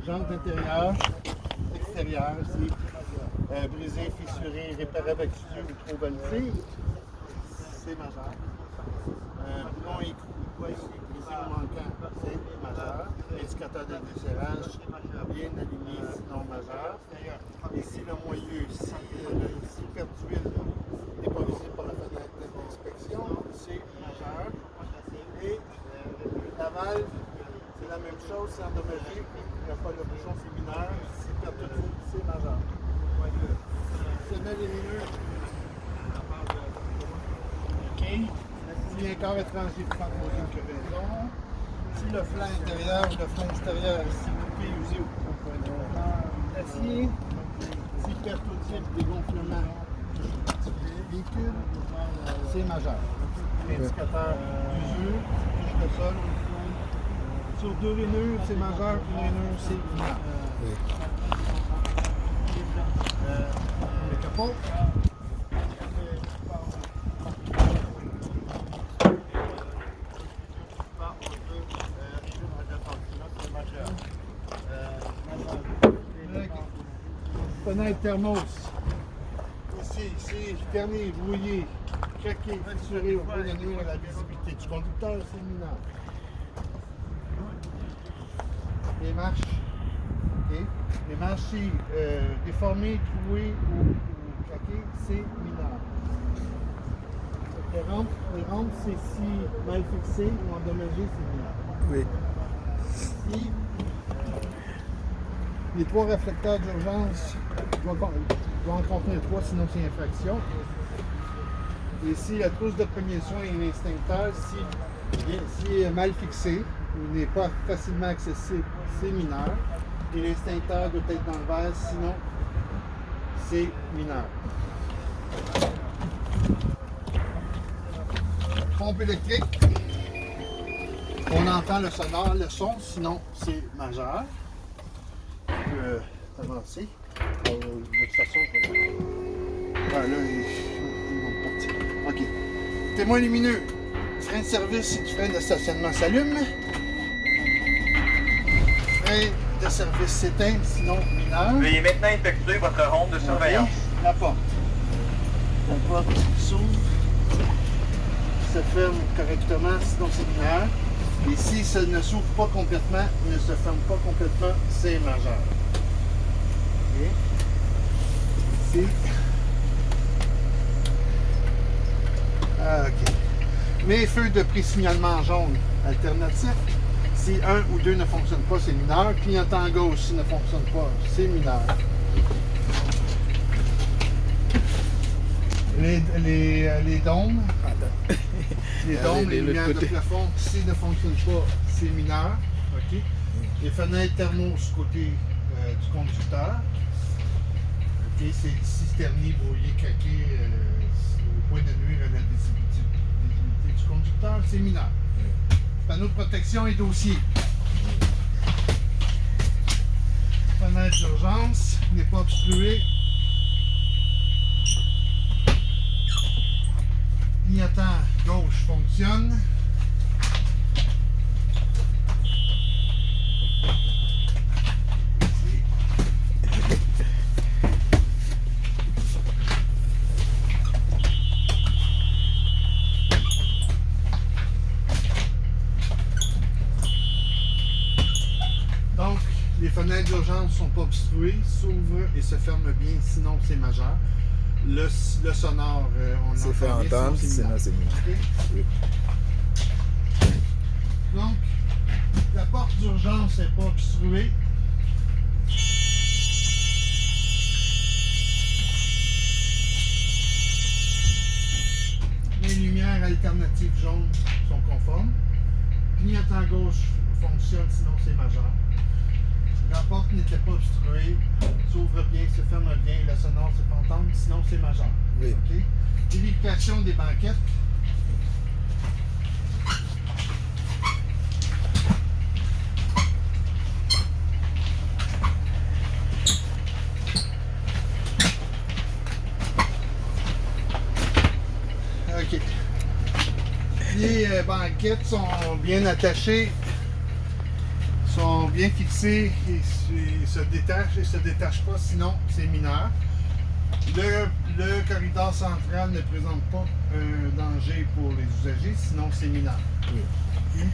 Jante intérieure, extérieure aussi. Brisé, fissuré, réparé avec suture ou trop valsé. C'est majeur. Boulon écrou, brisé ou manquant, c'est majeur. Indicateur de desserrage, bien aligné, sinon majeur. Ici le moyeu, si perte d'huile n'est pas visible par la fenêtre d'inspection, c'est majeur. Et la valve, c'est la même chose, c'est endommagé, il n'y a pas de bouchon, c'est mineur. Si perte d'huile, c'est majeur. Semelle lumineux. OK. Si un corps étranger peut pas poser une crevaison. Si le flanc intérieur ou le flanc extérieur est coupé, usé au point de hauteur d'acier. Si perte audible, dégonflement du véhicule, c'est majeur. Indicateur d'usure, touche le sol. Sur 2 rainures, c'est majeur, une rainure, c'est mineur. Le capot. Fenêtre thermos. Ici, terni, brouillé, craqué, fissuré au point de nuire à la visibilité du conducteur, c'est mineur. Les marches. Okay. Les marches, si déformées, trouées ou craquées, c'est mineur. Les rampes, c'est si mal fixé ou endommagé, c'est mineur. Oui. Si les 3 réflecteurs d'urgence doivent en contenir 3, sinon c'est infraction. Et si la trousse de premier soin et l'extincteur, si est mal fixé ou n'est pas facilement accessible, c'est mineur. Et l'extincteur doit être dans le verre, sinon c'est mineur. Pompe électrique. On entend le sonore, le son, sinon c'est majeur. On peut avancer. De toute façon, je vais le... Ah, là, ils vont partir. OK. Témoin lumineux. Frein de service et du frein de stationnement s'allume. Frein de service s'éteint, sinon mineur. Veuillez maintenant effectuer votre ronde de surveillance. Okay. La porte. La porte s'ouvre. Se ferme correctement, sinon c'est mineur. Et si ça ne s'ouvre pas complètement, ne se ferme pas complètement, c'est majeur. OK. Ici. OK. Mes feux de pré-signalement jaune alternatif. Si un ou deux ne fonctionnent pas, c'est mineur. Clignotant à gauche, s'il ne fonctionne pas, c'est mineur. Les dômes. Les dômes, les lumières de plafond, s'ils ne fonctionnent pas, c'est mineur. Okay. Les fenêtres thermos côté du conducteur. Okay. C'est cisterné, brouillé, craqué, au point de nuire à la visibilité du conducteur, c'est mineur. Panneau de protection et dossier. Fenêtre d'urgence n'est pas obstruée. Clignotant gauche fonctionne. Donc, les fenêtres d'urgence ne sont pas obstruées, s'ouvrent et se ferment bien, sinon c'est majeur. Le sonore, on C'est fait entendre, sinon c'est mineur. Okay. Oui. Donc, la porte d'urgence n'est pas obstruée. Les lumières alternatives jaunes sont conformes. Clignotant gauche fonctionne, sinon c'est majeur. La porte n'était pas obstruée, s'ouvre bien, se ferme bien, le sonore se fait entendre, sinon c'est majeur. Oui. Okay. Vérification des banquettes. OK. Les banquettes sont bien attachées, sont bien fixés et se détachent et se détachent pas, sinon c'est mineur. Le corridor central ne présente pas un danger pour les usagers, sinon c'est mineur. Oui. Hmm?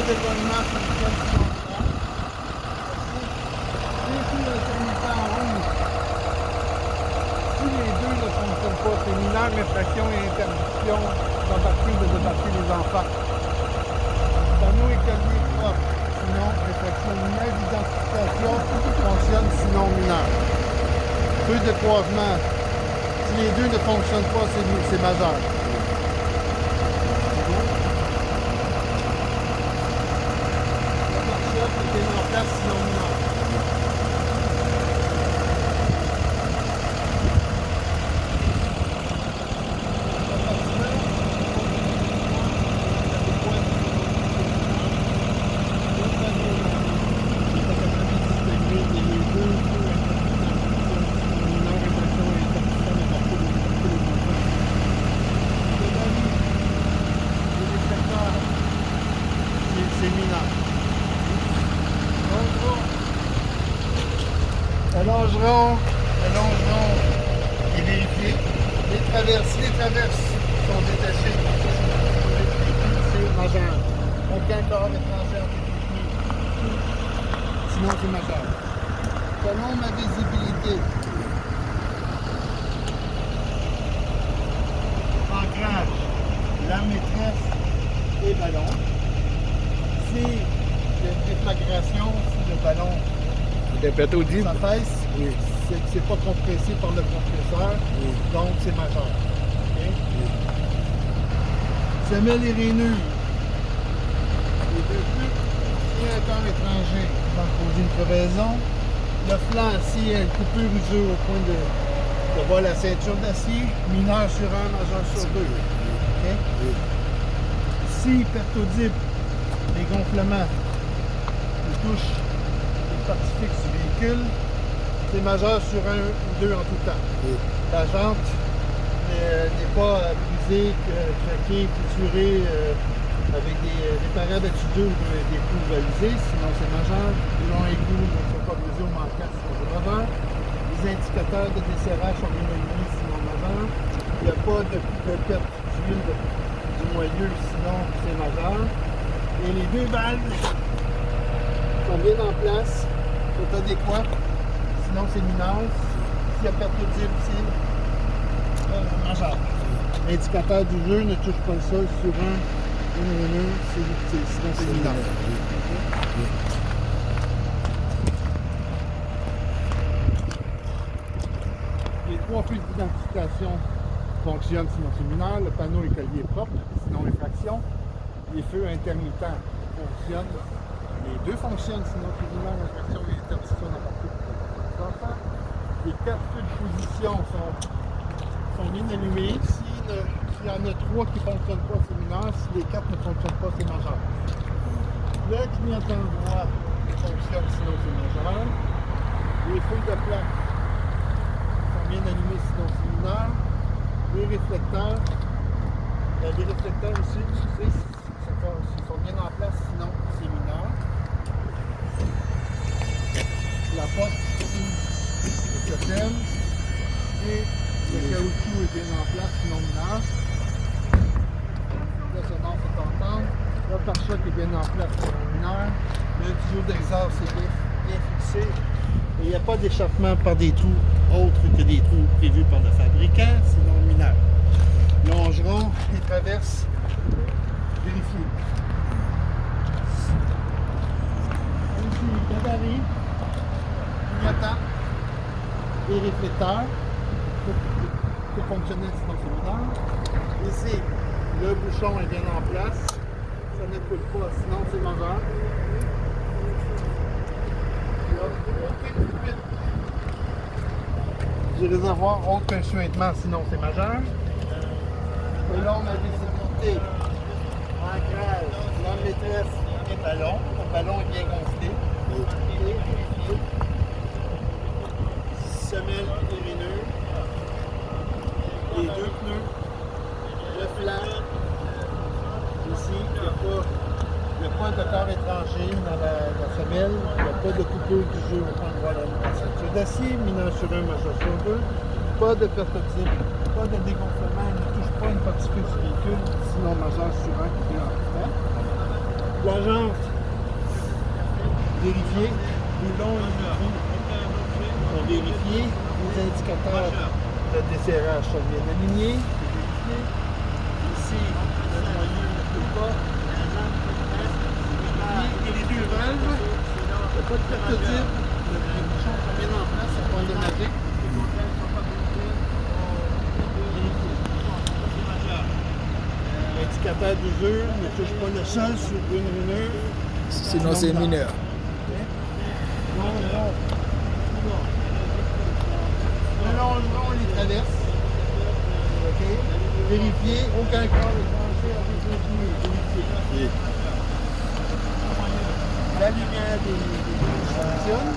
D'éloignement fonctionne sur si les deux ne fonctionnent pas, c'est mineur, infraction et interdiction d'embarquer ou de débarquer les enfants. Panneau écolier propre, sinon infraction mineure d'identification fonctionne, sinon mineur. Feu de croisement, si les deux ne fonctionnent pas, c'est majeur. En place, sinon mineur. C'est mineur. Allongeront et vérifier. Les traverses sont détachées. C'est majeur. Aucun corps étranger en sinon c'est majeur. Selon ma visibilité, ancrage, la maîtresse et ballon. Si il y a une déflagration, si le ballon s'affaisse, Oui. c'est pas compressé par le compresseur, Oui. donc c'est majeur. Okay? Semelle et rainure. Les deux flux, si un corps étranger va causer une crevaison, le flanc, si il y a une coupure usure au point de voir la ceinture d'acier, mineur sur 1, majeur sur 2. Okay? Oui. Si perte audible, les gonflements, les touches, les parties fixes du véhicule, c'est majeur sur 1 ou 2 en tout temps. Oui. La jante n'est pas brisée, craquée, fissurée avec des parables ou des coups usés, sinon c'est majeur. Les longs égouts ne sont pas brisés ou manquants, sinon c'est majeur. Les indicateurs de desserrage sont bien alignés, sinon majeur. Il n'y a pas de perte d'huile du moelleux, sinon c'est majeur. Et les deux valves sont bien en place, sont adéquats, sinon c'est mineur. S'il y a perte audible, c'est majeur. L'indicateur du jeu ne touche pas le sol sur sinon c'est mineur. Les trois feux d'identification fonctionnent, sinon c'est mineur. Le panneau écolier est propre, sinon infraction. Les feux intermittents fonctionnent. Les deux fonctionnent, sinon c'est mineur, infraction et interdiction d'embarquer pour les enfants. Les 4 feux de position sont bien allumés. S'il y en a 3 qui ne fonctionnent pas, c'est mineur. Si les 4 ne fonctionnent pas, c'est majeur. Le clignotant droit fonctionne, sinon c'est majeur. Les feux de plaque sont bien allumés, sinon c'est mineur. Les réflecteurs aussi, ils sont bien en place, sinon c'est mineur. La porte, le totem et le caoutchouc est bien en place, sinon mineur. Le sonore c'est entendre. Le pare-choc est bien en place, sinon mineur. Le tuyau d'exhaust est bien fixé. Et il n'y a pas d'échappement par des trous autres que des trous prévus par le fabricant, sinon mineur. Longeron et traverse, vérifier. Ici, gabarit, clignotant et réflecteur. Tout fonctionnel, sinon c'est mineur. Ici, le bouchon est bien en place. Ça ne coule pas, sinon c'est majeur. Du réservoir autre qu'un suintement, sinon c'est majeur. Selon ma visibilité, ancrage, la maîtresse et ballon. Le ballon est bien gonflé. Semelle et rainure. Les deux pneus. Le flanc. Ici, il n'y a pas de corps étranger dans la semelle. Il n'y a pas de coupure du jeu au point de voir la ceinture d'acier. Mineur sur 1, majeur sur 2. Pas de prototype. Pas de dégonflement. Il ne touche pas une particule du véhicule. Sinon, majeur sur 1 qui est en retard. La jante. Vérifier. Boulon et vitrine. On vérifie. Les indicateurs de desserrage sont bien alignés. Vérifier. Ici, le noyau ne peut pas. La jante et les deux valves. Il n'y a pas de prototype. Les bouchons sont bien en place. C'est pas endommagé. L'indicateur d'usure ne touche pas le sol sur une rainure. Sinon, c'est mineur. Le longeron, les traverse. OK. Vérifier. Aucun corps étranger avec les pieds. Vérifier. La lumière des fonctionne.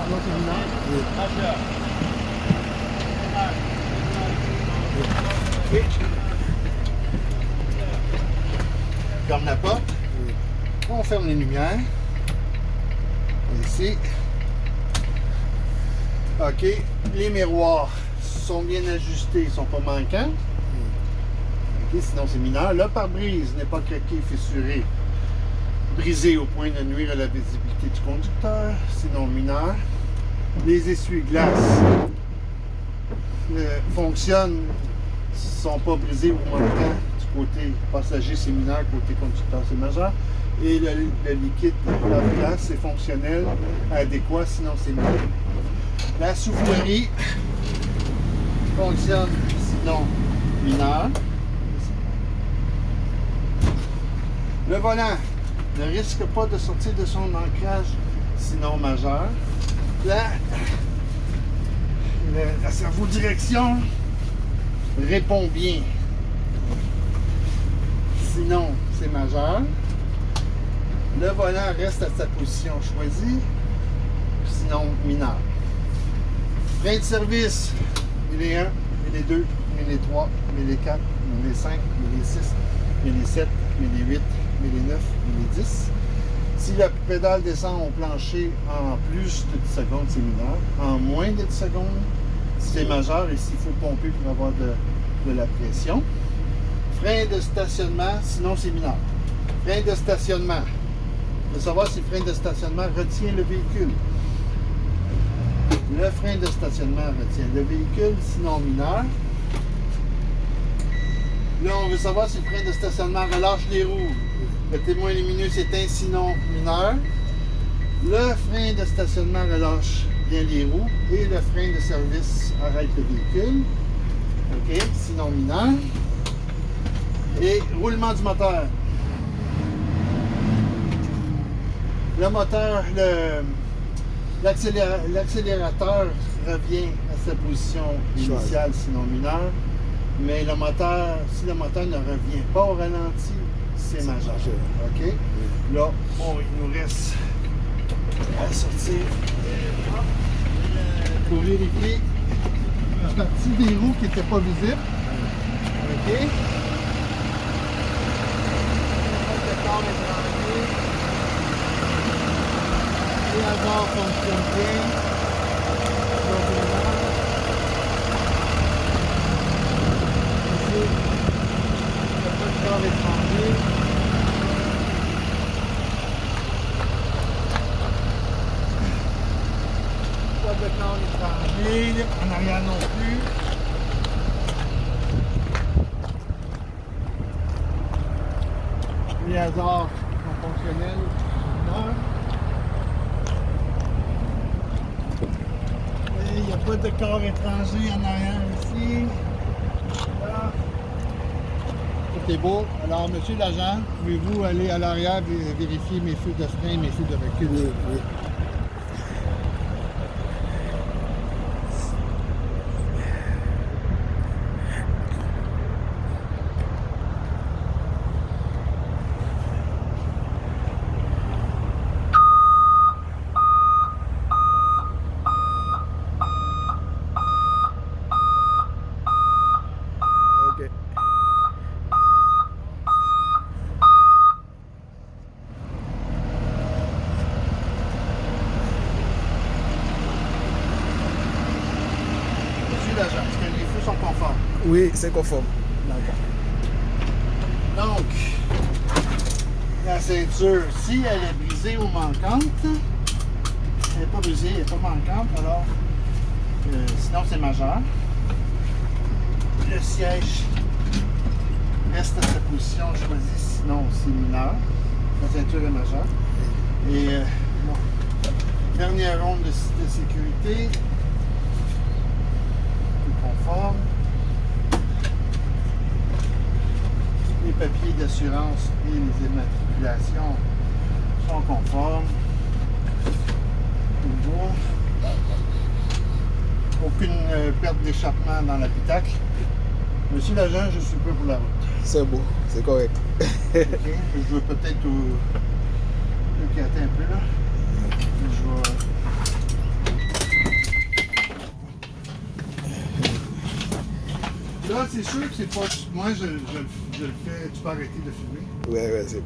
Non, c'est mineur. OK. Ferme la porte. On ferme les lumières. Ici. OK. Les miroirs sont bien ajustés, ils ne sont pas manquants. OK, sinon c'est mineur. Le pare-brise n'est pas craqué, fissuré, brisé au point de nuire à la visibilité du conducteur, sinon mineur. Les essuie-glaces fonctionnent, ne sont pas brisés ou manquants. Côté passager, c'est mineur, côté conducteur, c'est majeur. Et le liquide de glace, c'est fonctionnel, adéquat, sinon c'est mineur. La soufflerie fonctionne, sinon mineur. Le volant ne risque pas de sortir de son ancrage, sinon majeur. La cerveau-direction répond bien. Sinon, c'est majeur. Le volant reste à sa position choisie, sinon mineur. Frein de service, il est 1, il est 2, il est 3, il est 4, il est 5, il est 6, il est 7, il est 8, il est 9, il est 10. Si la pédale descend au plancher en plus de 10 secondes, c'est mineur. En moins de 10 secondes, c'est majeur et s'il faut pomper pour avoir de la pression. Frein de stationnement, sinon c'est mineur. Frein de stationnement. Il faut savoir si le frein de stationnement retient le véhicule. Le frein de stationnement retient le véhicule, sinon mineur. Là, on veut savoir si le frein de stationnement relâche les roues. Le témoin lumineux s'éteint, sinon mineur. Le frein de stationnement relâche bien les roues. Et le frein de service arrête le véhicule. OK, sinon mineur. Et roulement du moteur. Le moteur, l'accélérateur revient à sa position initiale, sinon mineur. Mais le moteur, si le moteur ne revient pas au ralenti, c'est majeur. OK? Là, il nous reste à sortir pour vérifier la partie des roues qui n'était pas visible. OK? Les hasards fonctionnent bien. Ici, il n'y a pas de corps étranger. Pas de corps étranger. En arrière non plus. Les hasards sont fonctionnels. Non. Il n'y a pas de corps étranger en arrière ici. Là. Tout est beau. Alors, monsieur l'agent, pouvez-vous aller à l'arrière vérifier mes feux de frein, mes feux de recul? Oui, oui. Oui, c'est conforme. D'accord. Donc, la ceinture, si elle est brisée ou manquante, elle n'est pas brisée, elle n'est pas manquante, alors sinon c'est majeur. Le siège reste à sa position choisie, sinon c'est mineur. La ceinture est majeure. Et bon, dernière ronde de sécurité. Tout conforme. Les papiers d'assurance et les immatriculations sont conformes. Toujours. Aucune perte d'échappement dans l'habitacle. Monsieur l'agent, je suis prêt pour la route. C'est beau, c'est correct. Ok, je veux peut-être le gâter un peu là. Là, c'est sûr que c'est pas. Moi, je le fais. Tu peux arrêter de filmer. Ouais, c'est beau.